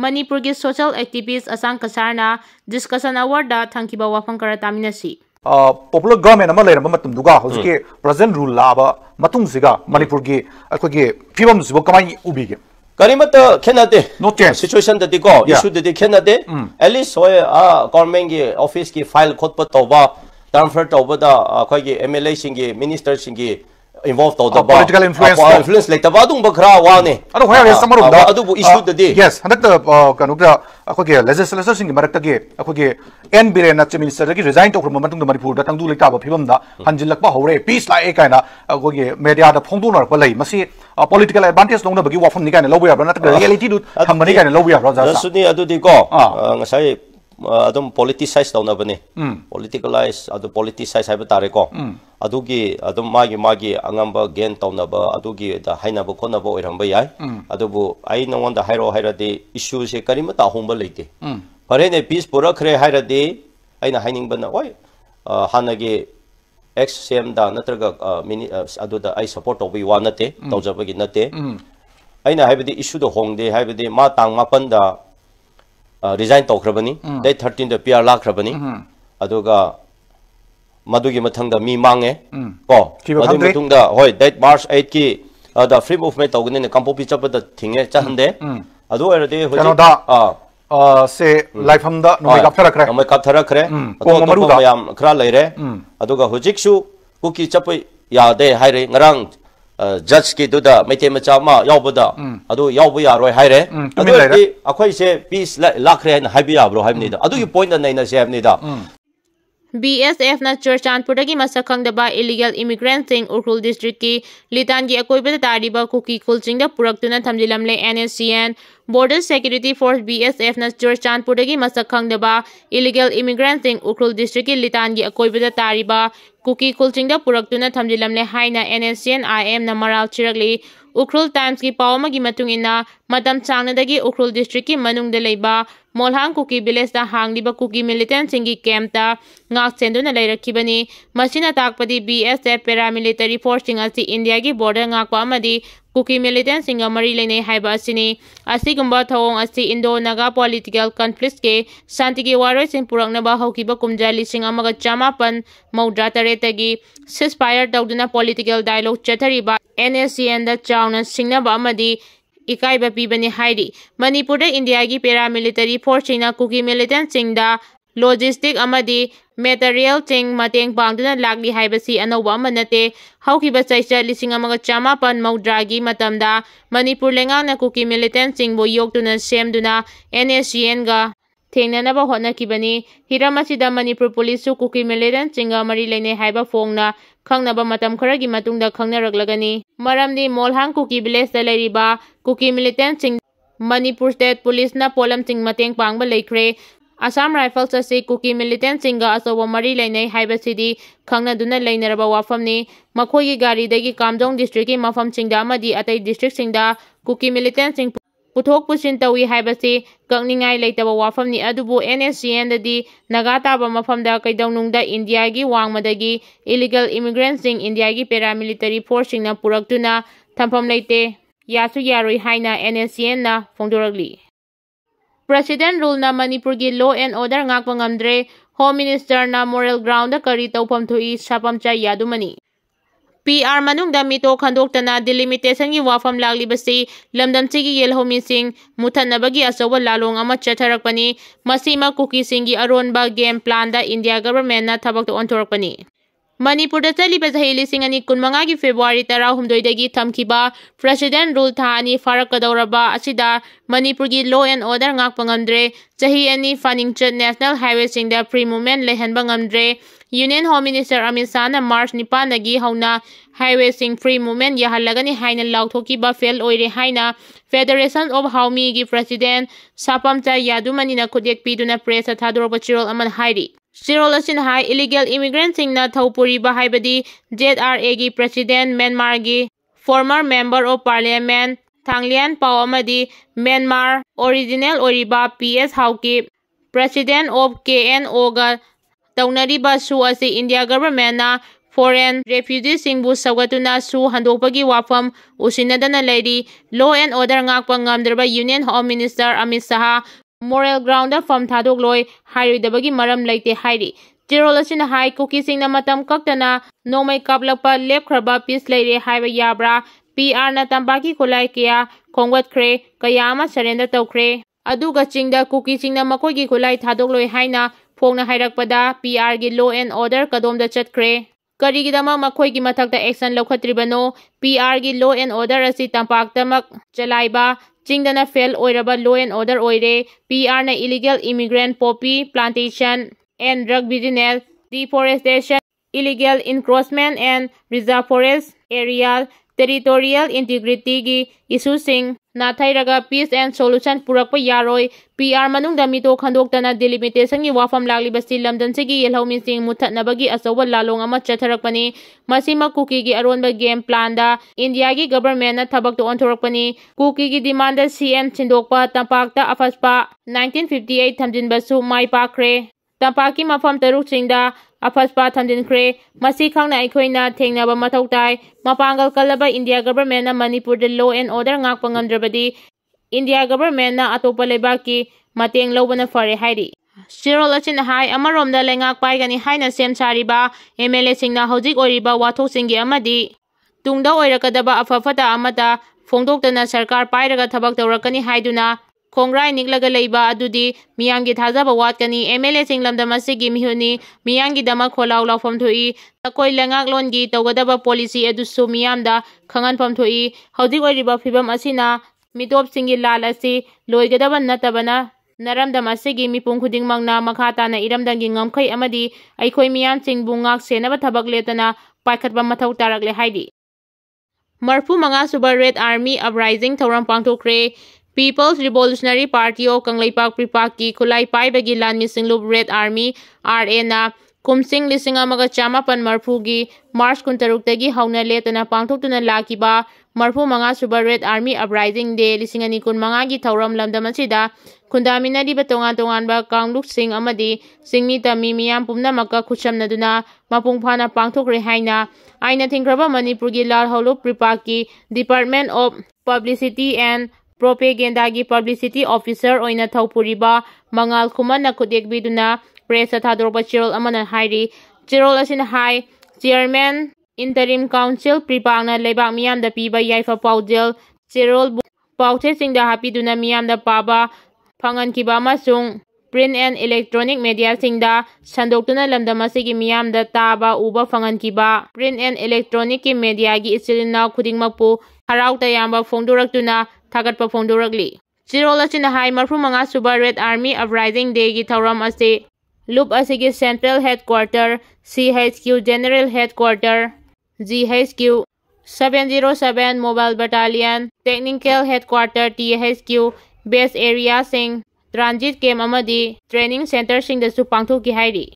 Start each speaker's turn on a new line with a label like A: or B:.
A: Manipur ki social activist Asang Kasarna discussion award da thangkiba wafam kara taminasi.
B: Popular government ama leira matum duga hojike present rule laba matung siga Manipur ki akoge phibam sibo kamai ubige.
C: Karimata Canada
B: no chance
C: situation that they go issue that they Canada at least so government ki office ki file khot pa toba transfer toba da khoi MLA singi minister singi involved the
B: political influence
C: like the badung bakra wane
B: ado hoya yes samaru da
C: adu issue the day
B: yes hanak the kanuda akoge legislature singi marakta ge akoge n birena che minister gi resign to from matung Manipur da tangdu lekta ba phibam da hanjilak ba hore peace la e kaina akoge media da phongdu nar pa lei masi political advantage longna bagi wafam ni kaina lobu ya na reality du thamani kaina lobu ya ra
C: suni adu di ko ngasai adum politicize daw na bane politicalize adu politicize haiba tare ko adugi adum magi angamba gen taw na ba adugi da haina ba kona ba oiramba yai adubu ai nongon da hairo hairade issue se karima ta homba leite parene peace pura khre hairade aina haining bana oi hanage ex cm da natraga mini adu da ai support obi wa nate tawjaba gi nate aina haibadi issue do hongde haibadi ma tang ma panda resign to krabani day 13 the PR la krabani aduga madugi mathangda mi mange ko madu matungda hoi that March 8 ki the free movement tawgni ne kampopi chapda thinge chahande adu erade hoji
B: se life hamda no make up thara kre
C: ko maru da yam khra leire aduga hojiksu kuki chapai ya de haire ngarang judge ki duda maite macha ma yawbada adu yawbu ya roi haire adu akhoi se peace lakre na habi ya bro haibni da adu ki point na na se haibni da
A: BSF na Churchanpur dagi masakhang da ba illegal immigrant sing Urkhul district ki litan gi akoi ba tariba kuki khulching da puraktuna thamjilamle NSCN Border Security Force BSF na Churchanpur dagi masakhang da ba illegal immigrant sing Urkhul district ki litan gi akoi ba tariba kuki khulching da puraktuna thamjilamle haina NSCN IM na maral chiragli Ukhrul Times ki pawma gi matung ina matam changna dagi Ukhrul district ki manung da leiba Molhang Kuki village da hangliba Kuki militant singi camp ta ngak senduna leirakibani masina takpadi BSF paramilitary force asi India gi border ngakpa amadi Kuki militant singa mari lene haiba asini asigumba thawong asi Indo Naga political conflicts ke shanti gi waroi sing purakna ba haukiba kumjali sing amaga chamapan maudra taretagi ceasefire tawduna political dialogue chathariba NSCN da chawna singna ba amadi ikai ba pibani hairi Manipur da India gi paramilitary force china Kuki militant singda logistic amadi material ching mateng pangduna lagli haibasi anoba manate haukiba chaisa lising amaga chamapan maudragi matamda Manipur lengang na Kuki militant singbo yoktuna semduna NSCN ga thengnanaba hotnakibani hiramasida Manipur police su Kuki militant singa mari lene haiba phongna khangnaba matam kharagi matungda khangnaraglagani maramni Molhang Kuki village da leiriba Kuki militant sing Manipur state police na polam sing mateng pangba leikre Assam Rifles asi Kuki militant singa asoba mari leinai haibasidi khangna duna leinaraba wafamni makhoi gari dagi Kamjong district ki mafam singda amadi atai district singda Kuki militant sing puthok pusin tawi haibasi kakningai leitaba wafamni adubu NSCN dadi nagata ba mafamda kaidawnungda India gi wangmadagi illegal immigrants sing India gi paramilitary force singna puraktuna thampham leite yasu yaroi haina NSCN na phongdoragli President rule na Manipur gi law and order ngakpa ngamdre Home Minister na moral ground da kari tawpham thui sapamcha yadumani PR manungda mito khandoktana delimitation gi wafam laglibasi lamdamchi gi yelhomi sing muthanabagi asoba lalong ama chatharakpani masima Kuki singi aronba game plan da India government na thabak to ontorakpani Manipur da chaliba zahili singani kunmanga gi February 13 dagi thamkiba President rule thani farakadawraba asida Manipur gi law and order ngakpa ngamdre chahi ani faningchat national highway singda free movement lehanba ngamdre Union Home Minister Amit Shah na March 9 dagi hauna highway sing free movement yahalagani haina lauthokiba fail oire haina Federation of Haumi gi President Sapamcha Yadumani na khudek piduna press thadoroba chirol aman hairi Chirol asin hai illegal immigrant sing na thaupuri ba haibadi ZRA gi President Myanmar gi former member of parliament Thanglian Pao amadi Myanmar original oriba PS Hauki President of KNO ga taunariba su asi India government na foreign refugeesingbu sagatuna su handokpagi wafam usinadana leiri. Law and order ngakpa ngamdraba Union Home Minister Amit Shah moral ground fam thadok loi hairidabagi maram leite hairi. Tirol asina hai kuki singna matam kaktana nomai kaplakpa lepkhraba peace leire haiba yabra. PR na tambaki kulai kaya khongwat khre kaya ama surrender tawkhre. Aduga chingda kuki singna makoigi kulai thadok loi haina phongna hairakpada PR gi law and order kadomda chatkre. Karigidama makoigi mathakta action lawkhatribano. PR gi law and order asi tampaktamak chalaiba chingdana fail oiraba law and order oire. PR na illegal immigrant poppy plantation and drug business, deforestation, illegal encroachment and reserve forest area, territorial integrity gi issuesing nathairaga peace and solution purakpa yaroi. PR manungda mito khandoktana delimitation gi wafam laglibasi lamdan sigi yelhomi sing muthatnabagi asoba lalong ama chatharakpani. Masima kuki gi aronba game plan da India gi government na thabak to onthorakpani. Kuki gi demand da CM chindokpa tampakta afaspa 1958 thamjinbasu mai pakre. Tampaki mafam taruk singda afaspa thamjinkhre. Masi khangna aikhoina thengnaba mathau tai. Mapangal kalaba India government na Manipur de law and order ngakpa ngamdrabadi India government na atopa lebaki mateng lobana fare hairi. Shirol achin hai amaromda lengak paigani haina sem sariba MLA singna hojik oiriba wathok singi amadi tungda oirakadaba afafata amata phongdoktana sarkar pairaga thabak tawrakani haiduna Kongrai niklaga leiba adudi miyangi thajaba watkani. MLA singlamda masigi mihuni miyangi dama kholau lawfam thoi takoi lengak longi tawgadaba policy adusu miyamda khangan pam thoi. Hojik oiriba phibam asina mitop singi lal asi loigadaba natabana naramdam asigi mipung khuding mangna makhata na iramdangi ngamkhai amadi aikhoi miyam singbu ngak senaba thabak letana paikhatba mathau tarakle haidi. Marfu manga suba Red Army uprising thauram pangthokre. People's Revolutionary Party of Kanglaipak Pripaki Kulai Paibagi Lanmi Singlup Red Army RA na kumsing lising amaga chamapan marfugi March kuntaruktagi hauna letana pangthoktuna lakiba marfu manga suba Red Army uprising day lisingani kun manga gi thauram lamdamasida kundaminadi batongan tongan ba kangluk sing amadi singmi tami miyam pumna maka khuchamnaduna mapung phana pangthokre haina aina thingraba Manipur gi lal holup Pripaki Department of Publicity and Propaganda gi publicity officer oina thaupuriba mangal khuman na khudekbiduna press thadorba chirol amana hairi. Chirol asin hai chairman interim council pripangna lebak miyam da piba yaifa paudel chirol pauthe singda hapiduna miyam da paba phangan kiba masung print and electronic media singda sandoktuna lamdamasigi miyam da taba uba phangan kiba print and electronic ki media gi isilina khudingmakpu harau tayamba phongdoraktuna Thagatpa phongdorakli. Chirol achina hai marfu manga suba Red Army uprising day gi thauram ase loop asigi central headquarter CHQ general headquarter GHQ 707 mobile battalion technical headquarter THQ base area sing transit camp amadi training center sing da su pangthoki hairi.